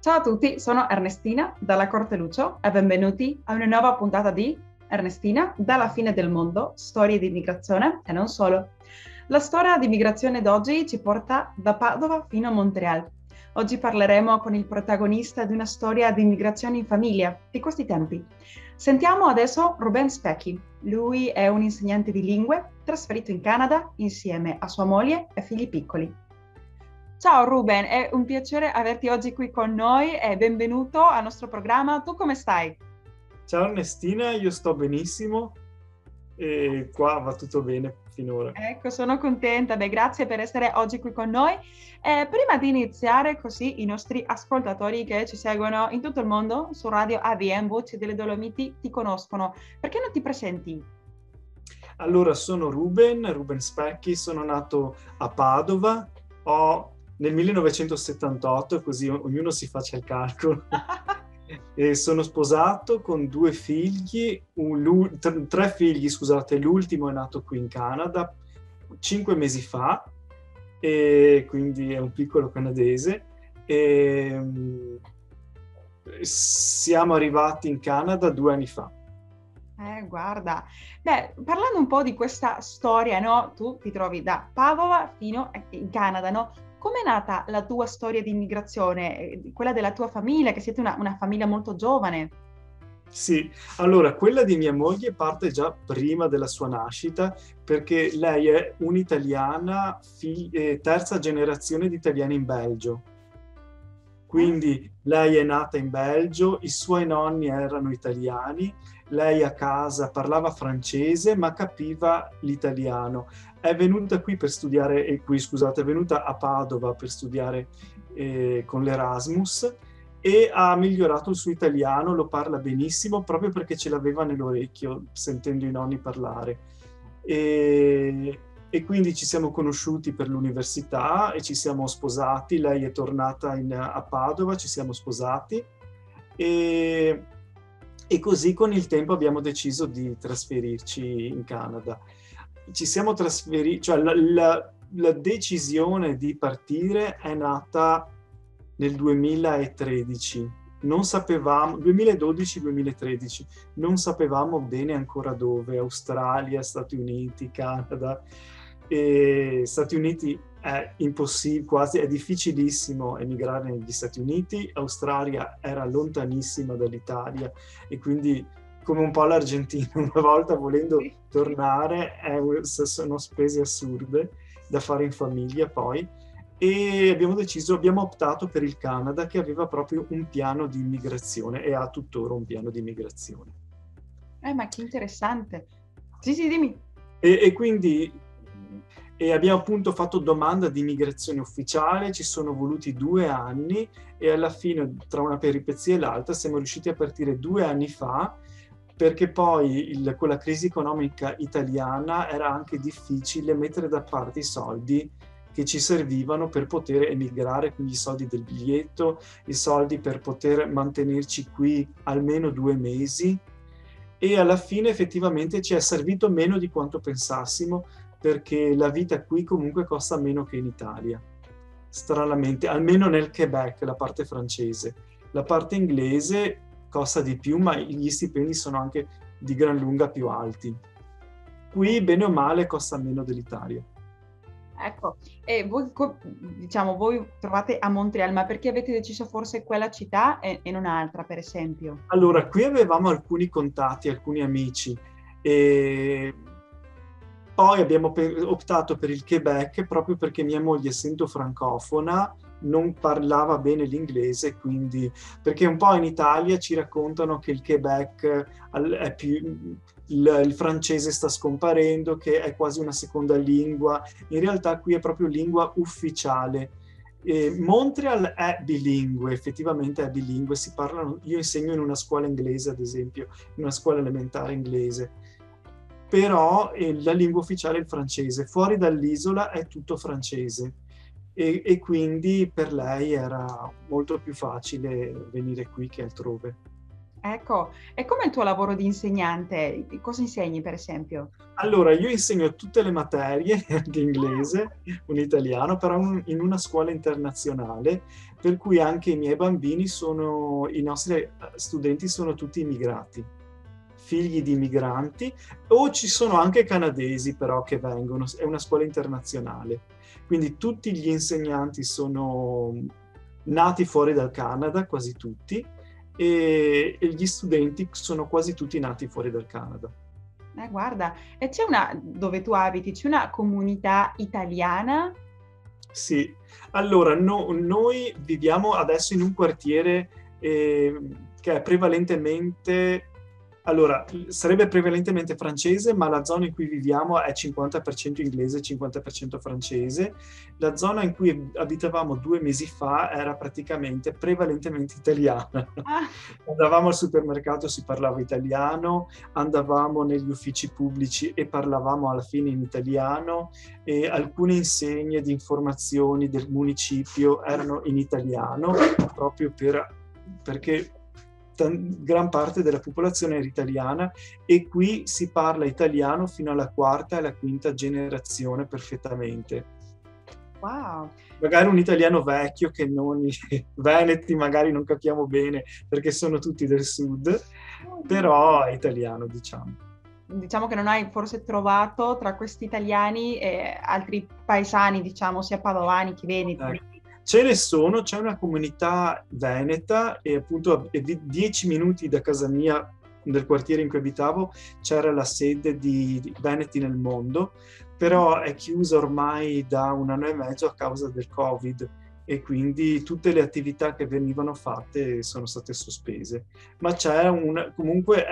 Ciao a tutti, sono Ernestina dalla Corte Lucio e benvenuti a una nuova puntata di Ernestina dalla fine del mondo, storie di immigrazione e non solo. La storia di immigrazione d'oggi ci porta da Padova fino a Montreal. Oggi parleremo con il protagonista di una storia di immigrazione in famiglia di questi tempi. Sentiamo adesso Ruben Specchi. Lui è un insegnante di lingue trasferito in Canada insieme a sua moglie e figli piccoli. Ciao Ruben, è un piacere averti oggi qui con noi e benvenuto al nostro programma. Tu come stai? Ciao Ernestina, io sto benissimo e qua va tutto bene finora. Ecco, sono contenta. Beh, grazie per essere oggi qui con noi. Prima di iniziare, così i nostri ascoltatori che ci seguono in tutto il mondo su Radio AVM, Voci delle Dolomiti, ti conoscono. Perché non ti presenti? Allora, sono Ruben Specchi, sono nato a Padova, nel 1978, così ognuno si faccia il calcolo. E sono sposato con due figli, tre figli, scusate, l'ultimo è nato qui in Canada 5 mesi fa, e quindi è un piccolo canadese. Siamo arrivati in Canada 2 anni fa. Guarda, beh, parlando un po' di questa storia, no? Tu ti trovi da Padova fino in Canada, no? Com'è nata la tua storia di immigrazione, quella della tua famiglia, che siete una famiglia molto giovane? Sì, allora quella di mia moglie parte già prima della sua nascita, perché lei è un'italiana, terza generazione di italiani in Belgio. Quindi lei è nata in Belgio, i suoi nonni erano italiani, lei a casa parlava francese ma capiva l'italiano. È venuta qui per studiare, è venuta a Padova per studiare con l'Erasmus e ha migliorato il suo italiano, lo parla benissimo proprio perché ce l'aveva nell'orecchio sentendo i nonni parlare. E quindi ci siamo conosciuti per l'università e ci siamo sposati. Lei è tornata a Padova, ci siamo sposati e così con il tempo abbiamo deciso di trasferirci in Canada. Ci siamo trasferiti, cioè la decisione di partire è nata nel 2013. Non sapevamo, 2012-2013, non sapevamo bene ancora dove, Australia, Stati Uniti, Canada. E Stati Uniti è impossibile, quasi è difficilissimo emigrare negli Stati Uniti, Australia era lontanissima dall'Italia e quindi come un po' l'Argentina, una volta volendo tornare sono spese assurde da fare in famiglia poi. E abbiamo optato per il Canada, che aveva proprio un piano di immigrazione e ha tuttora un piano di immigrazione. Ma che interessante. Sì, sì, dimmi. E quindi abbiamo appunto fatto domanda di immigrazione ufficiale, ci sono voluti 2 anni e alla fine, tra una peripezia e l'altra, siamo riusciti a partire 2 anni fa, perché poi con la crisi economica italiana era anche difficile mettere da parte i soldi che ci servivano per poter emigrare, quindi i soldi del biglietto, i soldi per poter mantenerci qui almeno 2 mesi. E alla fine effettivamente ci è servito meno di quanto pensassimo, perché la vita qui comunque costa meno che in Italia, stranamente, almeno nel Quebec, la parte francese. La parte inglese costa di più, ma gli stipendi sono anche di gran lunga più alti. Qui, bene o male, costa meno dell'Italia. Ecco, e voi, diciamo, voi trovate a Montreal, ma perché avete deciso forse quella città e non un'altra, per esempio? Allora, qui avevamo alcuni contatti, alcuni amici, e poi abbiamo optato per il Quebec proprio perché mia moglie, essendo francofona, non parlava bene l'inglese, quindi perché un po' in Italia ci raccontano che il Quebec è più, il francese sta scomparendo, che è quasi una seconda lingua. In realtà qui è proprio lingua ufficiale. Montreal è bilingue, effettivamente è bilingue, io insegno in una scuola inglese, ad esempio, in una scuola elementare inglese, però la lingua ufficiale è il francese. Fuori dall'isola è tutto francese e quindi per lei era molto più facile venire qui che altrove. Ecco, e com'è il tuo lavoro di insegnante? Cosa insegni, per esempio? Allora, io insegno tutte le materie, anche inglese, un italiano, però in una scuola internazionale, per cui anche i miei bambini sono, i nostri studenti sono tutti immigrati, figli di migranti, o ci sono anche canadesi però che vengono, è una scuola internazionale. Quindi tutti gli insegnanti sono nati fuori dal Canada, quasi tutti, e gli studenti sono quasi tutti nati fuori dal Canada. Guarda, e dove tu abiti, c'è una comunità italiana? Sì, allora noi viviamo adesso in un quartiere che è prevalentemente, allora sarebbe prevalentemente francese, ma la zona in cui viviamo è 50% inglese e 50% francese. La zona in cui abitavamo 2 mesi fa era praticamente prevalentemente italiana. Ah, Andavamo al supermercato, si parlava italiano, andavamo negli uffici pubblici e parlavamo alla fine in italiano, e alcune insegne di informazioni del municipio erano in italiano, proprio perché gran parte della popolazione era italiana, e qui si parla italiano fino alla quarta e alla quinta generazione perfettamente. wow. Magari un italiano vecchio che non i veneti magari non capiamo bene perché sono tutti del sud, però è italiano, diciamo. Diciamo che non hai forse trovato tra questi italiani altri paesani, diciamo, sia padovani che veneti. Ce ne sono, c'è una comunità veneta, e appunto a 10 minuti da casa mia, del quartiere in cui abitavo, c'era la sede di Veneti nel Mondo, però è chiusa ormai da 1 anno e mezzo a causa del Covid, e quindi tutte le attività che venivano fatte sono state sospese. Ma comunque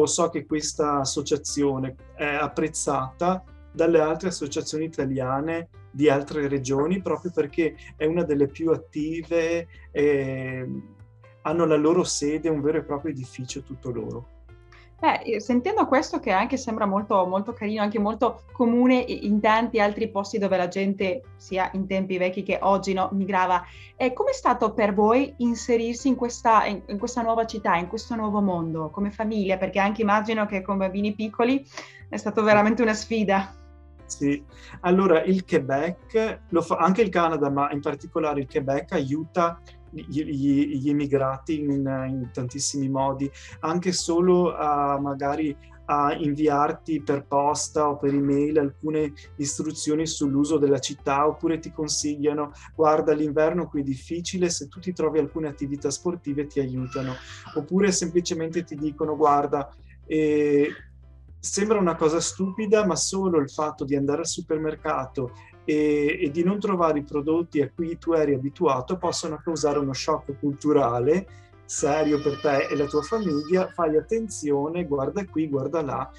so che questa associazione è apprezzata dalle altre associazioni italiane di altre regioni, proprio perché è una delle più attive, hanno la loro sede, un vero e proprio edificio tutto loro. Sentendo questo, che anche sembra molto, molto carino, anche molto comune in tanti altri posti dove la gente, sia in tempi vecchi che oggi, no, migrava, com'è stato per voi inserirsi in questa nuova città, in questo nuovo mondo, come famiglia? Perché anche immagino che con bambini piccoli è stato veramente una sfida. Sì, allora il Quebec, lo fa anche il Canada, ma in particolare il Quebec aiuta gli immigrati in tantissimi modi, anche solo magari a inviarti per posta o per email alcune istruzioni sull'uso della città, oppure ti consigliano: guarda, l'inverno qui è difficile, se tu ti trovi alcune attività sportive ti aiutano, oppure semplicemente ti dicono: guarda, sembra una cosa stupida, ma solo il fatto di andare al supermercato e di non trovare i prodotti a cui tu eri abituato possono causare uno shock culturale serio per te e la tua famiglia. Fai attenzione, guarda qui, guarda là.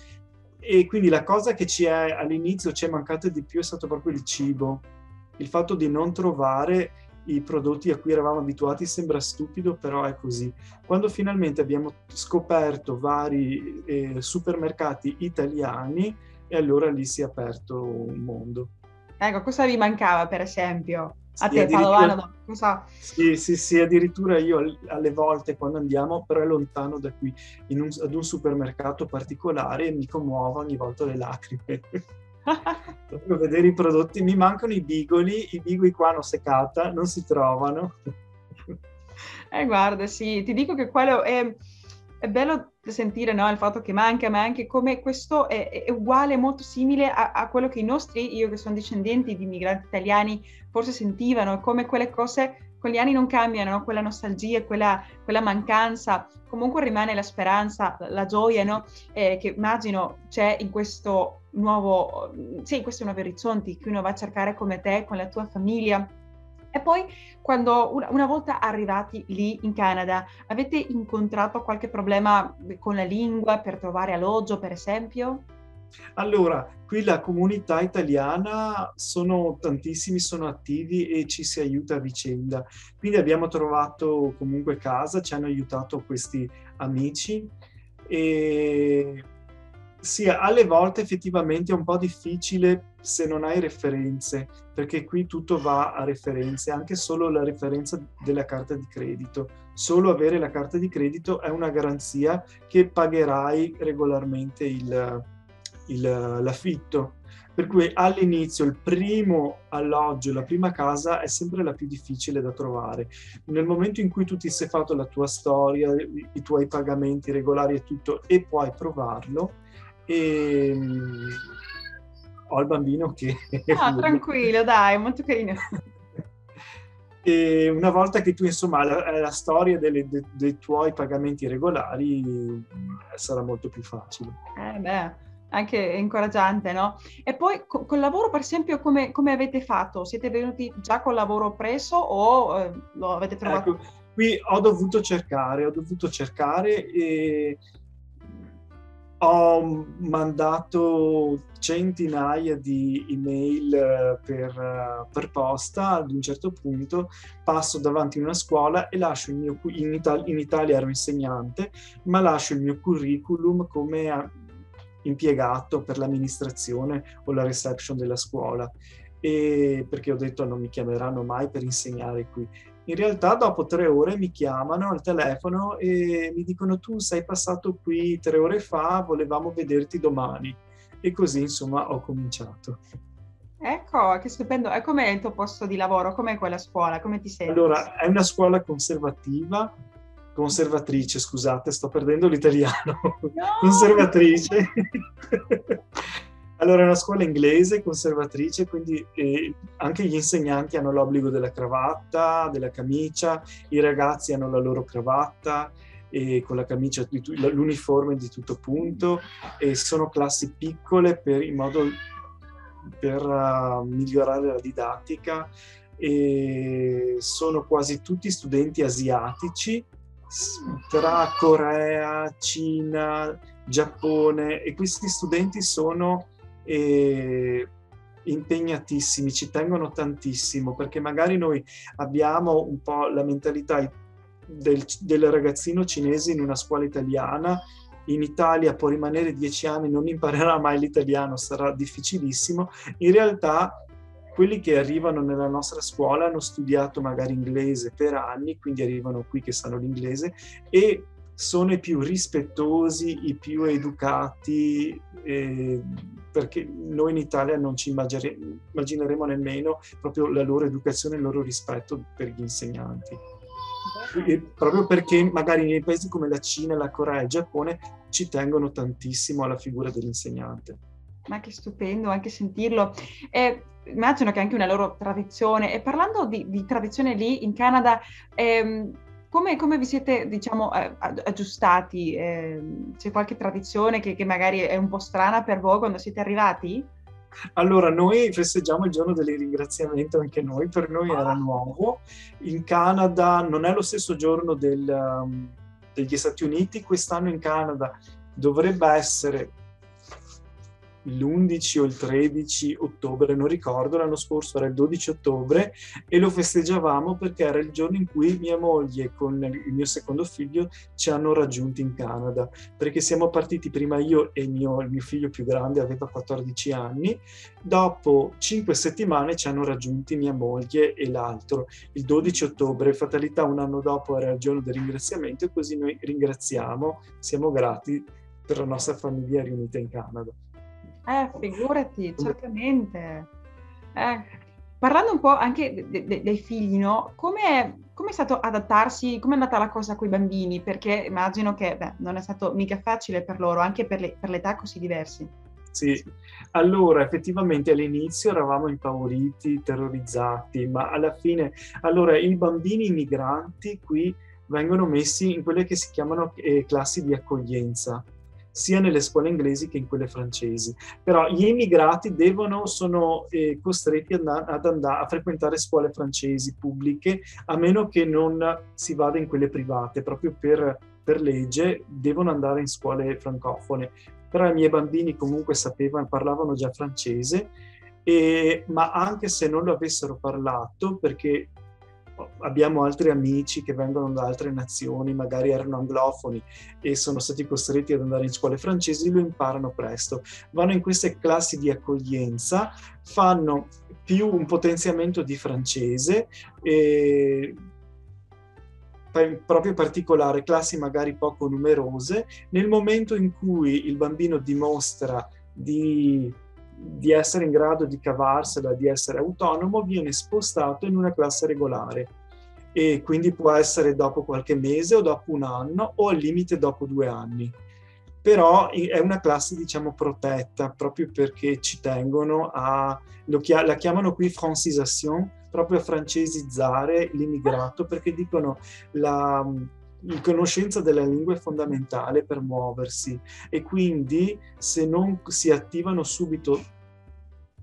E quindi la cosa che all'inizio ci è mancata di più è stato proprio il cibo. Il fatto di non trovare i prodotti a cui eravamo abituati sembra stupido, però è così. Quando finalmente abbiamo scoperto vari supermercati italiani, e allora lì si è aperto un mondo. Ecco, cosa vi mancava, per esempio? A Sì, te, Padovano, cosa? sì, addirittura io alle volte quando andiamo, però è lontano da qui, ad un supermercato particolare, e mi commuovo ogni volta le lacrime. Proprio vedere i prodotti, mi mancano i bigoli qua hanno seccata, non si trovano. Guarda, sì, ti dico che quello è bello sentire, no, il fatto che manca, ma anche come questo è uguale, molto simile a quello che io che sono discendenti di migranti italiani, forse sentivano, come quelle cose con gli anni non cambiano, no? Quella nostalgia, quella mancanza, comunque rimane la speranza, la gioia, no? Che immagino c'è in questo nuovo, sì, in questi nuovi orizzonti che uno va a cercare come te, con la tua famiglia. E poi, quando una volta arrivati lì in Canada, avete incontrato qualche problema con la lingua per trovare alloggio, per esempio? Allora, qui la comunità italiana sono tantissimi, sono attivi e ci si aiuta a vicenda. Quindi abbiamo trovato comunque casa, ci hanno aiutato questi amici, e Sì, alle volte effettivamente è un po' difficile se non hai referenze, perché qui tutto va a referenze, anche solo la referenza della carta di credito. Solo avere la carta di credito è una garanzia che pagherai regolarmente l'affitto. Per cui all'inizio il primo alloggio, la prima casa è sempre la più difficile da trovare. Nel momento in cui tu ti sei fatto la tua storia, i tuoi pagamenti regolari e tutto, e puoi provarlo, e ho il bambino che Ah, tranquillo, dai, molto carino. e una volta che tu insomma la storia dei tuoi pagamenti regolari sarà molto più facile. Beh, anche incoraggiante, no? E poi col lavoro, per esempio, come avete fatto? Siete venuti già col lavoro preso o lo avete trovato? Ecco, qui ho dovuto cercare e ho mandato centinaia di email per posta. Ad un certo punto passo davanti a una scuola e lascio il mio, in Italia ero insegnante, ma lascio il mio curriculum come impiegato per l'amministrazione o la reception della scuola, e perché ho detto non mi chiameranno mai per insegnare qui. In realtà dopo 3 ore mi chiamano al telefono e mi dicono: tu sei passato qui 3 ore fa, volevamo vederti domani. E così insomma ho cominciato. Ecco, che stupendo. E com'è il tuo posto di lavoro? Com'è quella scuola? Come ti senti? Allora, è una scuola conservatrice, scusate, sto perdendo l'italiano. No! Conservatrice. Allora, è una scuola inglese, conservatrice, quindi anche gli insegnanti hanno l'obbligo della cravatta, della camicia, i ragazzi hanno la loro cravatta e con la camicia, l'uniforme di tutto punto, e sono classi piccole per migliorare la didattica, e sono quasi tutti studenti asiatici tra Corea, Cina, Giappone, e questi studenti sono impegnatissimi, ci tengono tantissimo, perché magari noi abbiamo un po' la mentalità del ragazzino cinese in una scuola italiana. In Italia può rimanere 10 anni, non imparerà mai l'italiano, sarà difficilissimo. In realtà quelli che arrivano nella nostra scuola hanno studiato magari inglese per anni, quindi arrivano qui che sanno l'inglese e sono i più rispettosi, i più educati, perché noi in Italia non ci immagineremo nemmeno proprio la loro educazione e il loro rispetto per gli insegnanti. E proprio perché magari nei paesi come la Cina, la Corea e il Giappone ci tengono tantissimo alla figura dell'insegnante. Ma che stupendo anche sentirlo. Immagino che è anche una loro tradizione. E parlando di tradizione lì in Canada, come vi siete, diciamo, aggiustati? C'è qualche tradizione che magari è un po' strana per voi quando siete arrivati? Allora, noi festeggiamo il giorno del ringraziamento, anche noi, per noi era nuovo. In Canada non è lo stesso giorno degli Stati Uniti, quest'anno in Canada dovrebbe essere l'11 o il 13 ottobre, non ricordo, l'anno scorso era il 12 ottobre e lo festeggiavamo perché era il giorno in cui mia moglie con il mio secondo figlio ci hanno raggiunti in Canada, perché siamo partiti prima io e il mio figlio più grande, aveva 14 anni, dopo 5 settimane ci hanno raggiunti mia moglie e l'altro, il 12 ottobre, fatalità un anno dopo era il giorno del ringraziamento e così noi ringraziamo, siamo grati per la nostra famiglia riunita in Canada. Figurati, certamente. Parlando un po' anche dei figli, no? Come è stato adattarsi, come è andata la cosa con i bambini? Perché immagino che non è stato mica facile per loro, anche per l'età così diversi. Sì, allora effettivamente all'inizio eravamo impauriti, terrorizzati, ma alla fine, allora i bambini migranti qui vengono messi in quelle che si chiamano classi di accoglienza, sia nelle scuole inglesi che in quelle francesi. Però gli immigrati sono costretti ad andare a frequentare scuole francesi pubbliche, a meno che non si vada in quelle private, proprio per legge devono andare in scuole francofone. Però i miei bambini comunque parlavano già francese, ma anche se non lo avessero parlato, perché abbiamo altri amici che vengono da altre nazioni, magari erano anglofoni e sono stati costretti ad andare in scuole francesi, lo imparano presto. Vanno in queste classi di accoglienza, fanno più un potenziamento di francese, proprio particolare, classi magari poco numerose. Nel momento in cui il bambino dimostra di essere in grado di cavarsela, di essere autonomo, viene spostato in una classe regolare, e quindi può essere dopo qualche mese o dopo un anno o al limite dopo 2 anni. Però è una classe, diciamo, protetta, proprio perché ci tengono la chiamano qui francisation, proprio a francesizzare l'immigrato, perché dicono la conoscenza della lingua è fondamentale per muoversi, e quindi se non si attivano subito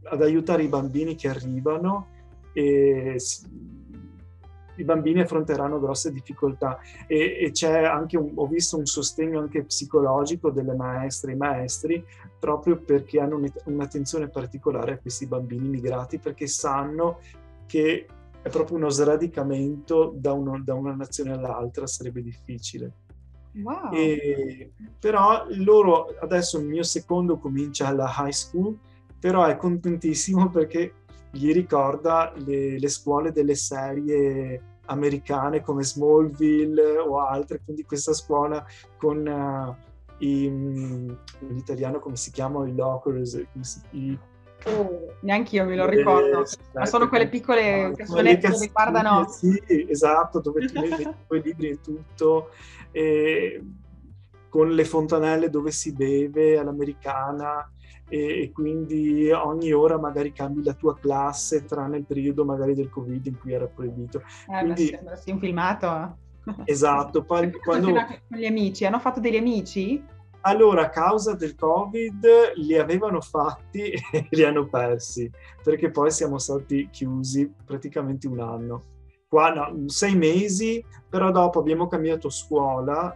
ad aiutare i bambini che arrivano, i bambini affronteranno grosse difficoltà, e c'è anche ho visto un sostegno anche psicologico delle maestre e maestri, proprio perché hanno un'attenzione particolare a questi bambini immigrati, perché sanno che è proprio uno sradicamento da una nazione all'altra, sarebbe difficile. Wow. Però loro, adesso il mio secondo comincia alla high school, però è contentissimo perché gli ricorda le scuole delle serie americane come Smallville o altre, quindi questa scuola con in italiano come si chiamano, i lockers, neanche io me lo ricordo, ma sono quelle piccole cassonette dove guardano. Sì, esatto, dove tu metti i tuoi libri e tutto, con le fontanelle dove si beve all'americana, e quindi ogni ora magari cambi la tua classe, tranne il periodo magari del Covid in cui era proibito. Quindi sembra sia un filmato. Esatto. Poi quando con gli amici, hanno fatto degli amici? Allora, a causa del Covid li avevano fatti e li hanno persi, perché poi siamo stati chiusi praticamente un anno. Qua no, 6 mesi, però dopo abbiamo cambiato scuola,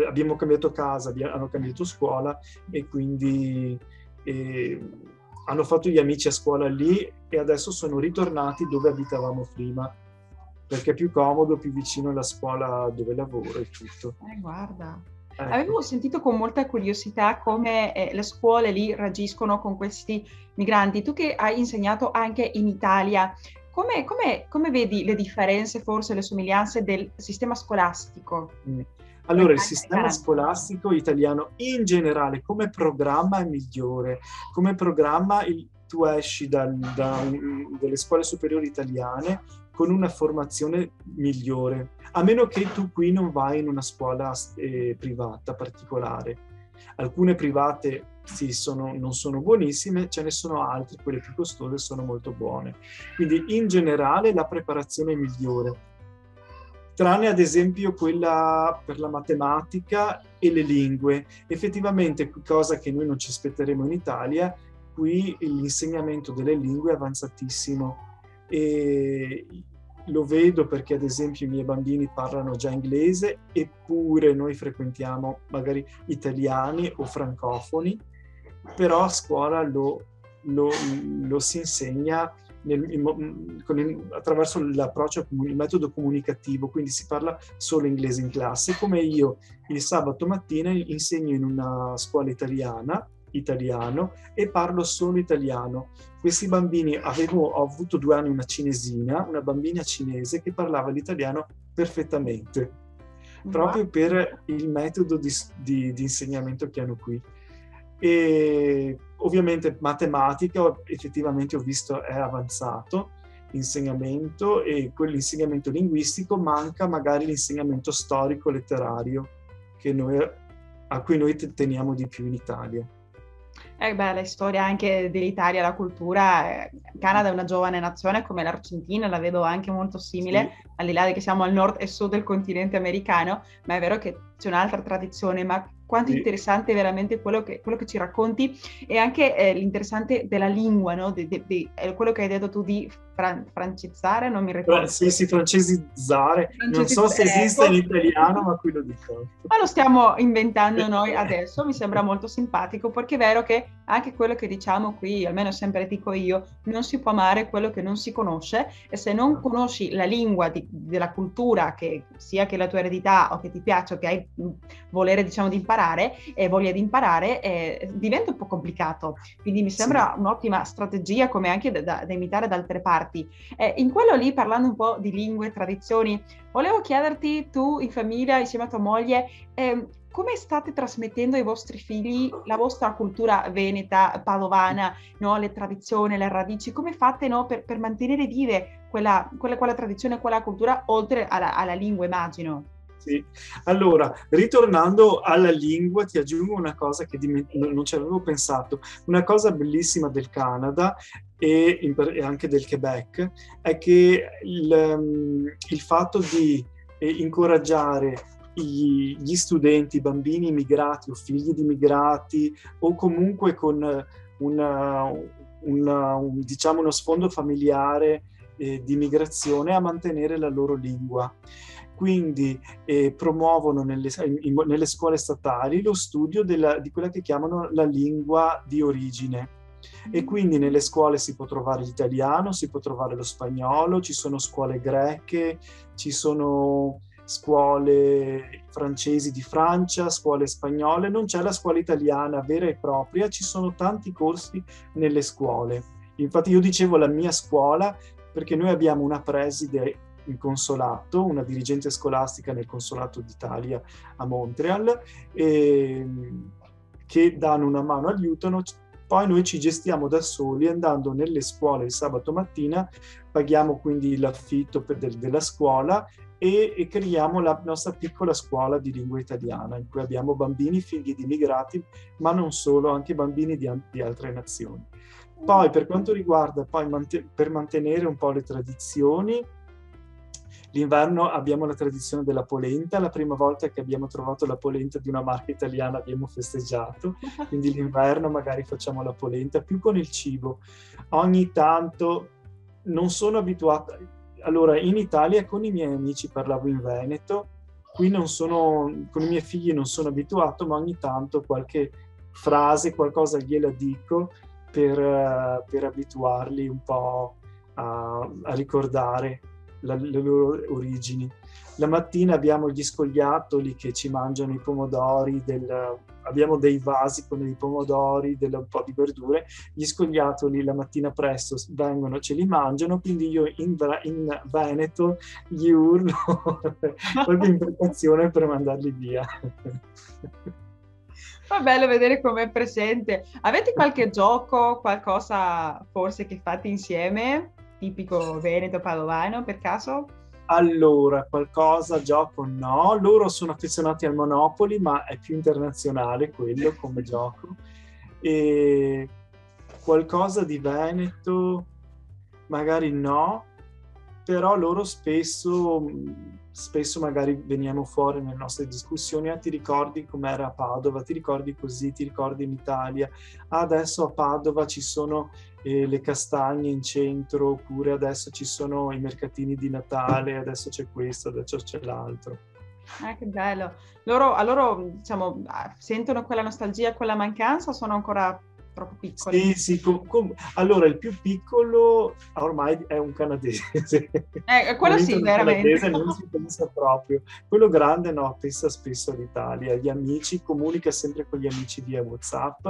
abbiamo cambiato casa, hanno cambiato scuola, e quindi hanno fatto gli amici a scuola lì, e adesso sono ritornati dove abitavamo prima, perché è più comodo, più vicino alla scuola dove lavoro e tutto. Guarda. Ecco. Avevo sentito con molta curiosità come le scuole lì reagiscono con questi migranti. Tu che hai insegnato anche in Italia, come vedi le differenze, forse le somiglianze del sistema scolastico? Allora, il sistema scolastico italiano in generale come programma è migliore. Come programma tu esci dalle scuole superiori italiane con una formazione migliore, a meno che tu qui non vai in una scuola privata particolare. Alcune private non sono buonissime, ce ne sono altre, quelle più costose, sono molto buone. Quindi in generale la preparazione è migliore, tranne ad esempio quella per la matematica e le lingue. Effettivamente, cosa che noi non ci aspetteremo in Italia, qui l'insegnamento delle lingue è avanzatissimo, e lo vedo perché ad esempio i miei bambini parlano già inglese, eppure noi frequentiamo magari italiani o francofoni, però a scuola lo si insegna attraverso l'approccio, il metodo comunicativo, quindi si parla solo inglese in classe, come io il sabato mattina insegno in una scuola italiano, e parlo solo italiano. Questi bambini, ho avuto 2 anni una bambina cinese che parlava l'italiano perfettamente, proprio per il metodo di insegnamento che hanno qui. E ovviamente matematica effettivamente ho visto è avanzato l'insegnamento, e quell'insegnamento linguistico manca magari l'insegnamento storico letterario a cui noi teniamo di più in Italia. La storia anche dell'Italia, la cultura, Canada è una giovane nazione come l'Argentina, la vedo anche molto simile, sì, al di là di che siamo al nord e sud del continente americano, ma è vero che c'è un'altra tradizione, ma quanto Sì. interessante veramente quello che ci racconti e anche l'interessante della lingua, no? Quello che hai detto tu di francizzare, non mi ricordo. Sì, francesizzare. Non so se esiste in Ecco. italiano, ma qui lo dico. Ma lo stiamo inventando noi adesso, mi sembra molto simpatico, perché è vero che anche quello che diciamo qui, almeno sempre dico io, non si può amare quello che non si conosce, e se non conosci la lingua della cultura, che sia che la tua eredità o che ti piace o che hai volere, diciamo, di imparare e voglia di imparare, diventa un po' complicato. Quindi mi Sì. sembra un'ottima strategia, come anche da imitare da altre parti. In quello lì, parlando un po' di lingue e tradizioni, volevo chiederti, tu in famiglia, insieme a tua moglie, come state trasmettendo ai vostri figli la vostra cultura veneta, padovana, no? Le tradizioni, le radici? Come fate, no? per mantenere vive quella tradizione, quella cultura, oltre alla lingua, immagino? Sì. Allora, ritornando alla lingua, ti aggiungo una cosa che non ci avevo pensato. Una cosa bellissima del Canada e anche del Quebec è che il fatto di incoraggiare gli studenti, i bambini immigrati o figli di immigrati o comunque con diciamo uno sfondo familiare di immigrazione a mantenere la loro lingua. Quindi promuovono nelle scuole statali lo studio di quella che chiamano la lingua di origine. E quindi nelle scuole si può trovare l'italiano, si può trovare lo spagnolo, ci sono scuole greche, ci sono scuole francesi di Francia, scuole spagnole, non c'è la scuola italiana vera e propria, ci sono tanti corsi nelle scuole. Infatti io dicevo la mia scuola perché noi abbiamo una preside in consolato, una dirigente scolastica nel consolato d'Italia a Montreal, che danno una mano, aiutano. Poi noi ci gestiamo da soli andando nelle scuole il sabato mattina, paghiamo quindi l'affitto della scuola e creiamo la nostra piccola scuola di lingua italiana in cui abbiamo bambini figli di immigrati, ma non solo, anche bambini di altre nazioni. Poi per quanto riguarda per mantenere un po' le tradizioni, l'inverno abbiamo la tradizione della polenta. La prima volta che abbiamo trovato la polenta di una marca italiana abbiamo festeggiato, quindi l'inverno magari facciamo la polenta, più con il cibo. Ogni tanto non sono abituata. Allora, in Italia con i miei amici parlavo in veneto, qui con i miei figli non sono abituato, ma ogni tanto qualche frase, qualcosa gliela dico per abituarli un po' a ricordare le loro origini. La mattina abbiamo gli scoiattoli che ci mangiano i pomodori, abbiamo dei vasi con i pomodori, un po' di verdure. Gli scoiattoli la mattina presto vengono, ce li mangiano, quindi io in Veneto gli urlo qualche imprecazione per mandarli via. Fa bello vedere com'è presente. Avete qualche gioco, qualcosa forse che fate insieme? Tipico veneto padovano, per caso? Allora, gioco no. Loro sono affezionati al Monopoly, ma è più internazionale quello come gioco. E qualcosa di Veneto, magari no, però loro spesso magari veniamo fuori nelle nostre discussioni, ti ricordi com'era a Padova, ti ricordi così, ti ricordi in Italia, adesso a Padova ci sono le castagne in centro, oppure adesso ci sono i mercatini di Natale, adesso c'è questo, adesso c'è l'altro. Che bello. Loro, diciamo, sentono quella nostalgia, quella mancanza, o sono ancora troppo piccoli? Sì. Allora, il più piccolo ormai è un canadese. Quello sì, veramente. Canadese non si pensa proprio. Quello grande no, pensa spesso all'Italia. Gli amici, comunica sempre con gli amici via WhatsApp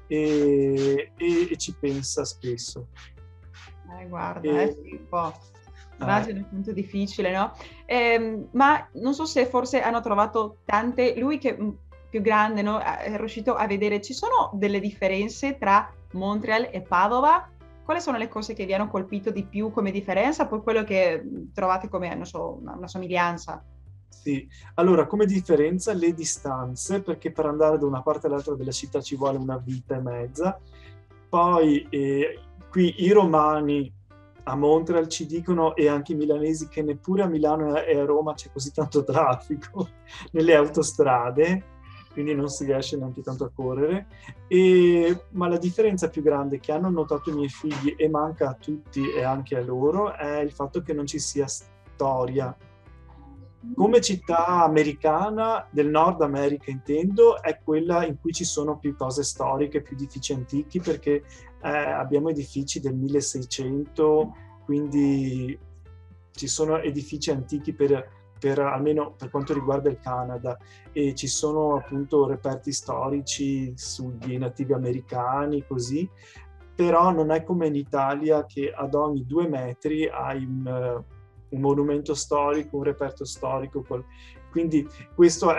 e ci pensa spesso. Guarda, sì, un po'. Immagino appunto difficile, no? Ma non so se forse hanno trovato lui che più grande, no? È riuscito a vedere, ci sono delle differenze tra Montreal e Padova? Quali sono le cose che vi hanno colpito di più come differenza? Poi quello che trovate come, non so, una somiglianza? Sì, allora come differenza le distanze, perché per andare da una parte all'altra della città ci vuole una vita e mezza. Poi qui i romani a Montreal ci dicono, e anche i milanesi, che neppure a Milano e a Roma c'è così tanto traffico nelle autostrade. quindi non si riesce neanche tanto a correre. Ma la differenza più grande che hanno notato i miei figli, e manca a tutti e anche a loro, è il fatto che non ci sia storia. Come città americana, del Nord America intendo, è quella in cui ci sono più cose storiche, più edifici antichi, perché abbiamo edifici del 1600, quindi ci sono edifici antichi almeno per quanto riguarda il Canada, e ci sono appunto reperti storici sugli nativi americani, così, però non è come in Italia che ad ogni 2 metri hai un monumento storico, un reperto storico. Quindi questo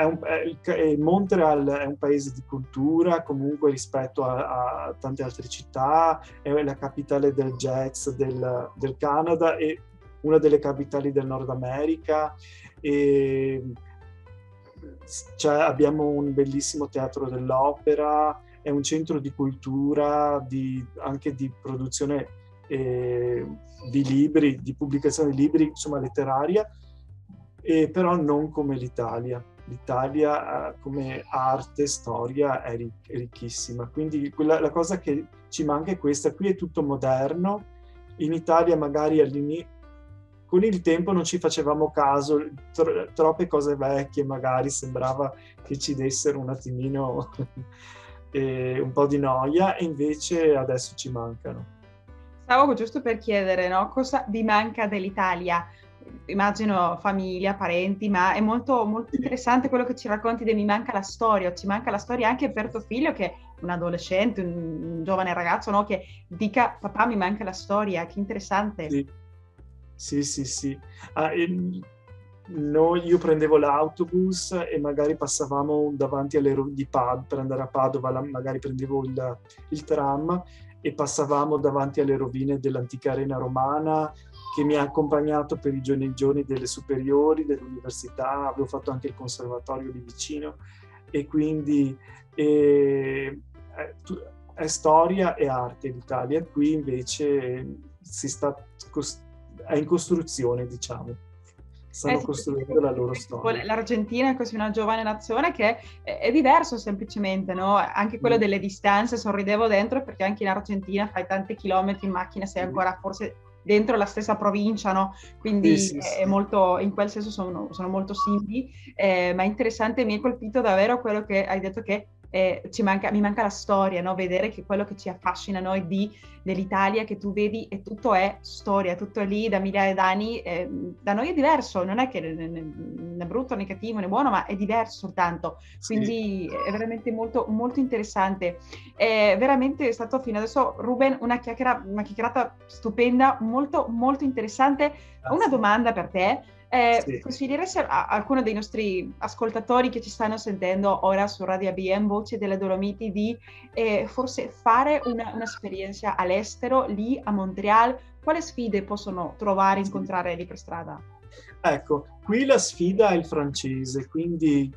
Montreal è un paese di cultura, comunque, rispetto a tante altre città, è la capitale del jazz del Canada e una delle capitali del Nord America, e abbiamo un bellissimo teatro dell'opera, è un centro di cultura, anche di produzione di libri, di pubblicazione di libri, insomma letteraria, però non come l'Italia. L'Italia come arte, storia è ricchissima, quindi la cosa che ci manca è questa. Qui è tutto moderno, in Italia magari all'inizio, con il tempo non ci facevamo caso, troppe cose vecchie magari sembrava che ci dessero un attimino un po' di noia, e invece adesso ci mancano. Stavo giusto per chiedere, no? Cosa vi manca dell'Italia? Immagino famiglia, parenti, ma è molto, molto interessante quello che ci racconti di mi manca la storia. Ci manca la storia anche per tuo figlio, che è un adolescente, un giovane ragazzo, no? Che dica papà mi manca la storia. Che interessante. Sì. Io prendevo l'autobus e magari passavamo davanti per andare a Padova, magari prendevo il tram e passavamo davanti alle rovine dell'antica arena romana, che mi ha accompagnato per i giorni delle superiori, dell'università. Avevo fatto anche il conservatorio lì vicino, e quindi è storia e arte l'Italia. Qui invece è in costruzione, diciamo. Stanno costruendo la loro storia. L'Argentina è così una giovane nazione che è diverso semplicemente, no? Anche quello delle distanze, sorridevo dentro perché anche in Argentina fai tanti chilometri in macchina, sei ancora forse dentro la stessa provincia, no? Quindi è molto, in quel senso sono molto simili, ma interessante, mi è colpito davvero quello che hai detto, che mi manca la storia, no? Vedere che quello che ci affascina noi dell'Italia, che tu vedi, e tutto è storia, tutto è lì da migliaia d'anni. Da noi è diverso, non è che né brutto né cattivo né buono, ma è diverso soltanto, quindi è veramente molto, molto interessante. È veramente stato fino adesso, Ruben, una chiacchierata stupenda, molto, molto interessante. Grazie. Una domanda per te. Consiglieresti a qualcuno dei nostri ascoltatori che ci stanno sentendo ora su Radio ABM Voce delle Dolomiti di forse fare un'esperienza all'estero, lì a Montreal? Quale sfide possono trovare, incontrare lì per strada? Ecco, qui la sfida è il francese, quindi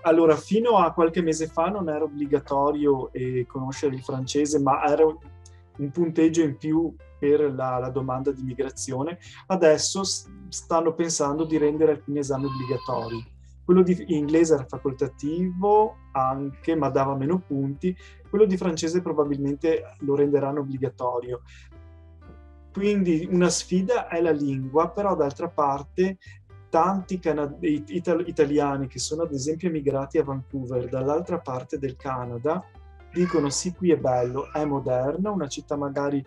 allora fino a qualche mese fa non era obbligatorio conoscere il francese, ma era un punteggio in più per la domanda di migrazione. Adesso stanno pensando di rendere alcuni esami obbligatori. Quello di inglese era facoltativo anche, ma dava meno punti. Quello di francese probabilmente lo renderanno obbligatorio. Quindi una sfida è la lingua, però d'altra parte tanti italiani che sono ad esempio emigrati a Vancouver dall'altra parte del Canada dicono sì, qui è bello, è moderna, una città magari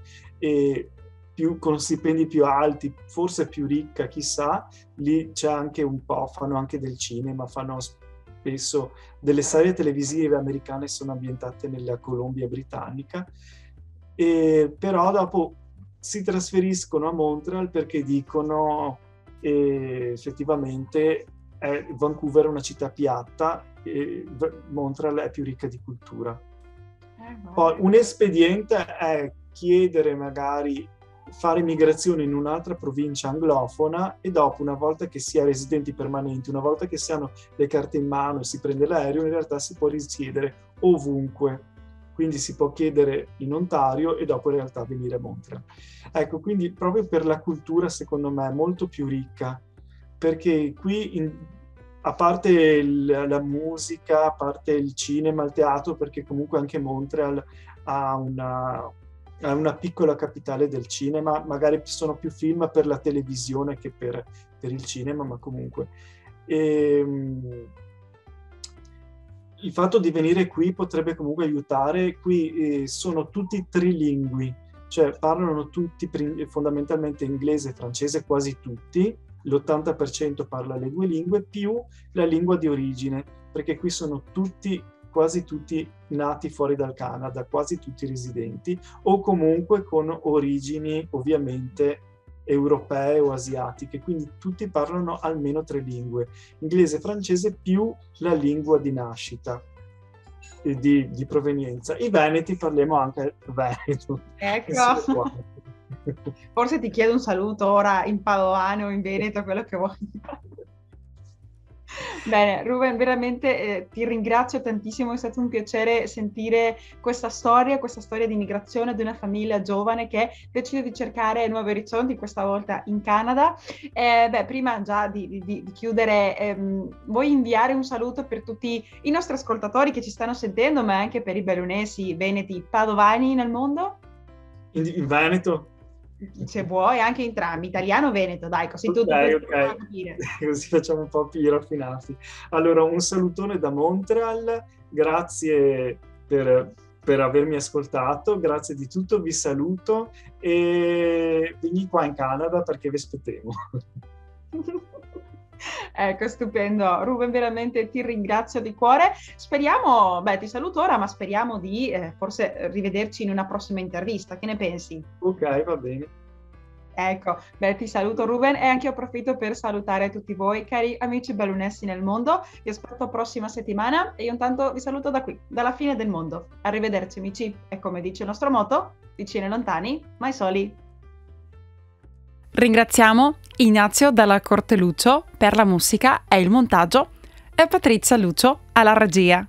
con stipendi più alti, forse più ricca, chissà. Lì c'è anche un po', fanno anche del cinema, fanno spesso delle serie televisive americane, sono ambientate nella Columbia britannica, però dopo si trasferiscono a Montreal perché dicono effettivamente Vancouver è una città piatta e Montreal è più ricca di cultura. Poi un espediente è chiedere magari fare migrazione in un'altra provincia anglofona e dopo, una volta che si è residenti permanenti, una volta che si hanno le carte in mano e si prende l'aereo, in realtà si può risiedere ovunque. Quindi si può chiedere in Ontario e dopo in realtà venire a Montreal. Ecco, quindi proprio per la cultura secondo me è molto più ricca, perché qui a parte la musica, a parte il cinema, il teatro, perché comunque anche Montreal ha una piccola capitale del cinema, magari sono più film per la televisione che per il cinema, ma comunque. Il fatto di venire qui potrebbe comunque aiutare. Qui sono tutti trilingui, cioè parlano tutti fondamentalmente inglese e francese, quasi tutti, l'80% parla le due lingue, più la lingua di origine, perché qui sono quasi tutti nati fuori dal Canada, quasi tutti residenti, o comunque con origini ovviamente europee o asiatiche, quindi tutti parlano almeno 3 lingue, inglese e francese più la lingua di nascita, di provenienza. I veneti parliamo anche veneto. Ecco, forse ti chiedo un saluto ora in padovano o in veneto, quello che vuoi. Bene, Ruben, veramente ti ringrazio tantissimo, è stato un piacere sentire questa storia di migrazione di una famiglia giovane che decide di cercare nuovi orizzonti, questa volta in Canada. Prima già di chiudere, vuoi inviare un saluto per tutti i nostri ascoltatori che ci stanno sentendo, ma anche per i bellunesi, veneti, padovani nel mondo? In Veneto? Se vuoi, anche entrambi, italiano o veneto, dai, così tutti ok. Così facciamo un po' più raffinati. Allora, un salutone da Montreal, grazie per avermi ascoltato, grazie di tutto, vi saluto e vieni qua in Canada perché vi aspettiamo. Ecco, stupendo. Ruben, veramente ti ringrazio di cuore. Speriamo, ti saluto ora, ma speriamo di forse rivederci in una prossima intervista. Che ne pensi? Ok, va bene. Ecco, ti saluto Ruben e anche io approfitto per salutare tutti voi, cari amici bellunesi nel mondo. Vi aspetto prossima settimana e io intanto vi saluto da qui, dalla fine del mondo. Arrivederci amici e come dice il nostro motto, vicini e lontani, mai soli. Ringraziamo Ignazio dalla Corte Lucio per la musica e il montaggio e Patrizia Lucio alla regia.